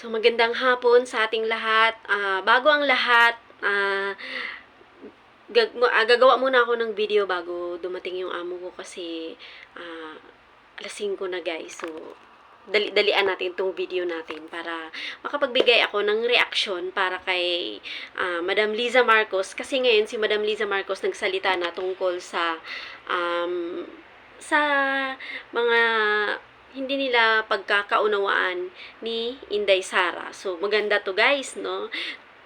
So, magandang hapon sa ating lahat. Bago ang lahat, gagawa muna ako ng video bago dumating yung amo ko kasi alas 5 na guys. So, dalian natin itong video natin para makapagbigay ako ng reaksyon para kay Madam Liza Marcos. Kasi ngayon si Madam Liza Marcos nagsalita na tungkol sa mga hindi nila pagkakaunawaan ni Inday Sara. So, maganda to guys, no?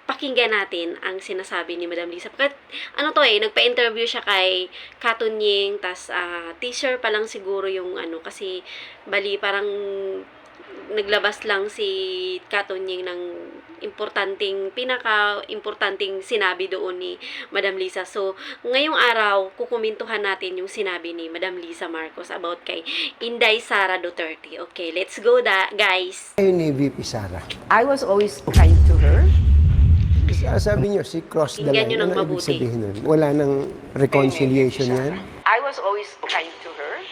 Pakinggan natin ang sinasabi ni Madam Liza. Nagpa-interview siya kay Katunying, tas teaser pa lang siguro yung kasi parang naglabas lang si Katunying ng pinaka-importanting sinabi doon ni Madam Liza. So, ngayong araw, kukumentuhan natin yung sinabi ni Madam Liza Marcos about kay Inday Sara Duterte. Okay, let's go guys. Ayun ni VP Sara. I was always kind to her. Sabi niyo, si cross the Tingnan line. niyo ng Ano ibig mabuti. sabihin nun? Wala nang reconciliation yan? I was always kind to her.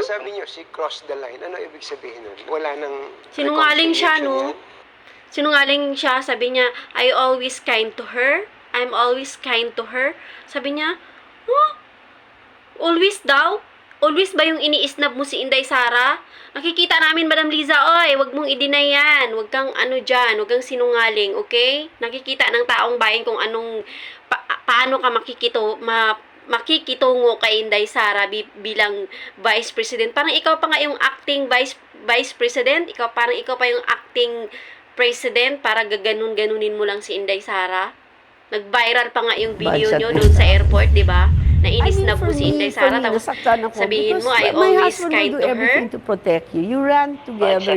Sabi niyo, si cross the line. Ano ibig sabihin nun? Wala nang Sinungaling siya, reconciliation no? yan? Sinungaling siya, sabi niya, I always kind to her. I'm always kind to her. Sabi niya, huh? Always daw? Always ba yung iniisnab mo si Inday Sara? Nakikita namin, Madam Liza, oy, wag mong i-deny yan. Wag kang dyan, wag kang sinungaling, okay? Nakikita ng taong bayan kung paano ka makikitungo kay Inday Sara bilang Vice President. Parang ikaw pa nga yung acting Vice President. Parang ikaw pa yung acting President para gaganon-ganunin mo lang si Inday Sara. Nag-viral pa nga yung video Bad shot nyo din. doon sa airport, di ba? Nainis na po for si Inday me, Sara. Tapos nasaktan ako sabihin mo, I because my always husband kind will to do her. everything to protect you. You ran together.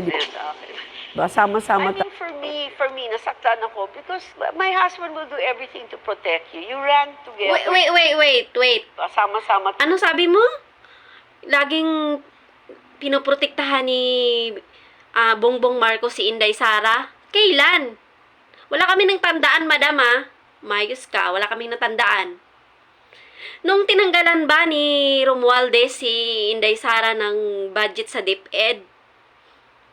Sama-sama I mean, for me, nasaktan ako because my husband will do everything to protect you. You ran together. Wait. Sama-sama. Ano sabi mo? Laging pinoprotektahan ni Bongbong Marcos si Inday Sara? Kailan? Wala kami nang tandaan, madam, Mayos ka, wala kaming natandaan. Nung tinanggalan ba ni Romualdez si Inday Sara ng budget sa DepEd,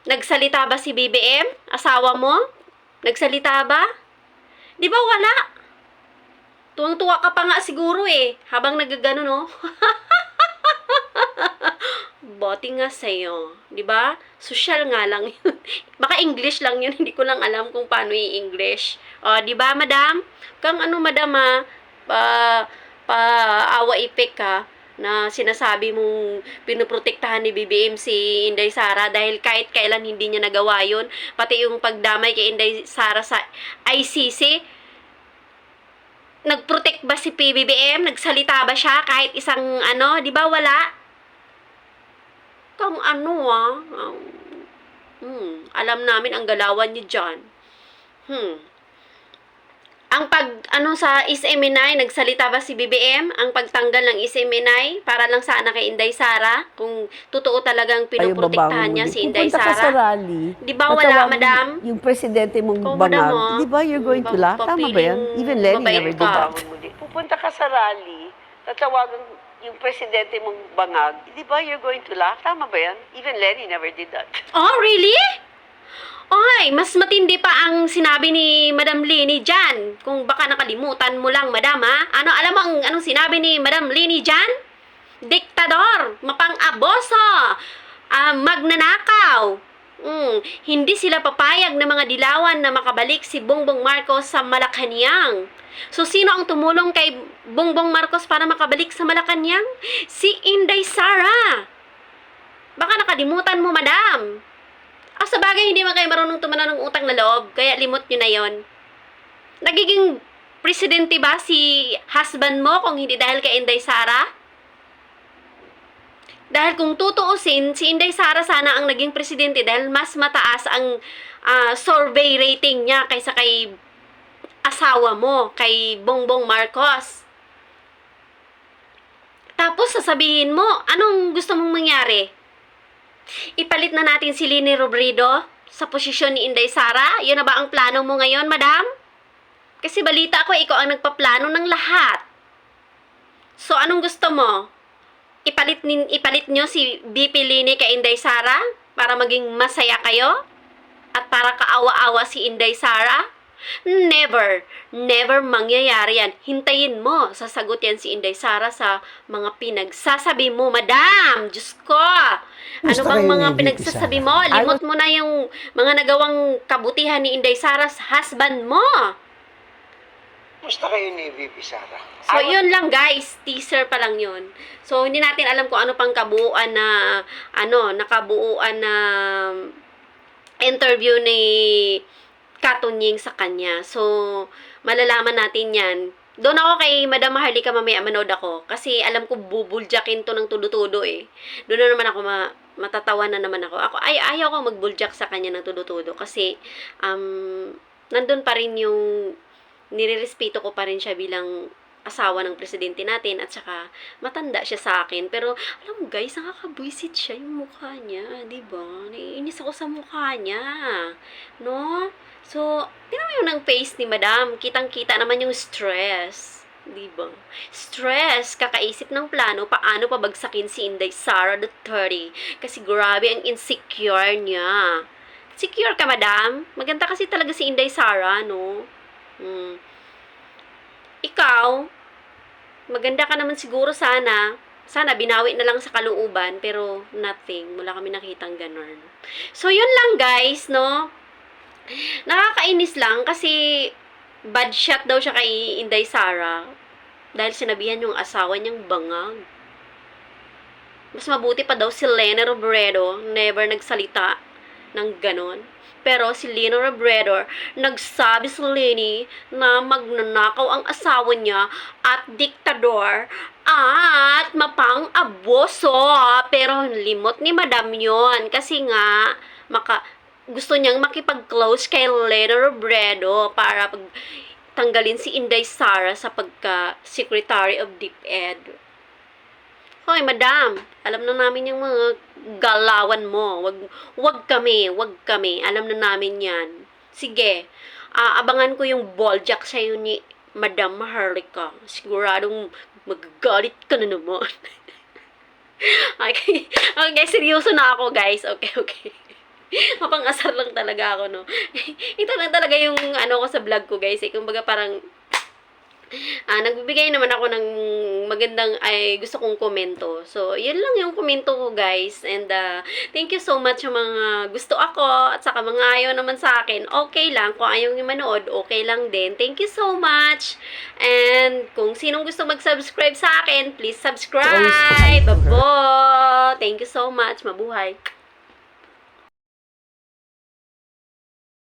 nagsalita ba si BBM? Asawa mo? Nagsalita ba? Di ba wala? Tuwang-tuwa ka pa nga siguro habang nagagano, no? Bote nga sa'yo. Di ba? Social nga lang yun. Baka English lang yun. Hindi ko lang alam kung paano i-English. O, di ba, madam? Kang madam, awa ipek ka na sinasabi mong pinoprotektahan ni BBM si Inday Sara dahil kahit kailan hindi niya nagawa yun. Pati yung pagdamay kay Inday Sara sa ICC, nagprotect ba si PBBM? Nagsalita ba siya kahit isang di ba wala? Kang alam namin ang galawan niyo dyan. Ang sa SMNI, nagsalita ba si BBM? Ang pagtanggal ng SMNI para lang sana kay Inday Sara? Kung totoo talagang pinoprotektahan niya si Inday Pupunta ka sa Sara? rally. Di ba wala, tatawagin madam? Yung presidente mong Ikaw, bangag. madam, Di ba you're going to laugh? Tama ba yan? Even Lenny mabait never did ka. that. Pupunta ka sa rally, tatawagan yung presidente mong bangag. Di ba you're going to laugh? Tama ba yan? Even Lenny never did that. Oh, really? Oy, mas matindi pa ang sinabi ni Madam Lini dyan. Kung baka nakalimutan mo lang, madam, alam mo anong sinabi ni Madam Lini dyan? Diktador, mapang-aboso, magnanakaw. Hindi sila papayag ng mga dilawan na makabalik si Bongbong Marcos sa Malacanang. So, sino ang tumulong kay Bongbong Marcos para makabalik sa Malacanang? Si Inday Sara. Baka nakalimutan mo, madam. Sa bagay, hindi man kayo marunong tumanaw ng utang na loob, kaya limot nyo na yon. Nagiging presidente ba si husband mo kung hindi dahil kay Inday Sara? Dahil kung tutuusin, si Inday Sara sana ang naging presidente dahil mas mataas ang survey rating niya kaysa kay asawa mo, kay Bongbong Marcos. Tapos sasabihin mo, anong gusto mong mangyari? Ipalit na natin si Leni Robredo sa posisyon ni Inday Sara? Yun na ba ang plano mo ngayon, madam? Kasi balita ko, ikaw ang nagpaplano ng lahat. So, anong gusto mo? Ipalit nyo si VP Leni kay Inday Sara para maging masaya kayo? At para kaawa-awa si Inday Sara? Never, never mangyayari yan. Hintayin mo, sasagot yan si Inday Sara sa mga pinagsasabi mo, Madam! Diyos ko! Ano Gusto bang kayo mga ni VP pinagsasabi Sara? mo? Limot mo na yung mga nagawang kabutihan ni Inday Sara sa husband mo. Musta kayo ni VP Sara? So, yun lang guys. Teaser pa lang yun. So, hindi natin alam kung ano pang kabuuan na, nakabuuan na interview ni Katunying sa kanya. So, malalaman natin yan. Doon ako kay Madam Maharlika mamaya manood ako. Kasi alam ko bubuljakin to ng tudo-tudo eh. Doon na naman ako matatawa na naman ako. Ayaw ko magbuljak sa kanya ng tudo-tudo. Kasi, nandun pa rin yung nirerespeto ko pa rin siya bilang asawa ng presidente natin at saka matanda siya sa akin. Pero, alam mo guys, nakakabwisit siya yung mukha niya, diba? Naiinis ako sa mukha niya. No? So, tingnan mo yung ng face ni Madam. Kitang-kita naman yung stress. Diba? Stress, kakaisip ng plano paano pabagsakin si Inday Sara Duterte. Kasi grabe ang insecure niya. Secure ka, Madam? Maganda kasi talaga si Inday Sara, no? Ikaw, maganda ka naman siguro sana. Sana binawi na lang sa kalooban, pero nothing. Wala kami nakitang ganun. So, yun lang guys, no? Nakakainis lang kasi bad shot daw siya kay Inday Sara dahil sinabihan yung asawa niyang bangag. Mas mabuti pa daw si Lena Robredo, never nagsalita ng ganon. Pero si Lena Robredo, nagsabi si Leni na magnanakaw ang asawa niya at diktador at mapang-abuso. Pero limot ni Madam yon kasi nga gusto niyang makipag-close kay Lena Robredo para tanggalin si Inday Sara sa pagka-Secretary of DepEd. Hoy, Madam, alam na namin yung mga galawan mo. Wag kami. Alam na namin yan. Sige, abangan ko yung balljack sa'yo ni Madam Maharlika. Siguradong magagalit ka na naman. Okay, seryoso na ako, guys. Okay. Mapang-asar lang talaga ako, no? Ito lang talaga yung ko sa vlog ko, guys. Kumbaga parang nagbibigay naman ako ng magandang gusto kong komento. So, yun lang yung komento ko, guys. And thank you so much sa mga gusto ako at saka mga ayaw naman sa akin. Okay lang. Kung ayaw nyo manood, okay lang din. Thank you so much. And kung sinong gusto mag-subscribe sa akin, please subscribe. Babo! Thank you so much. Mabuhay.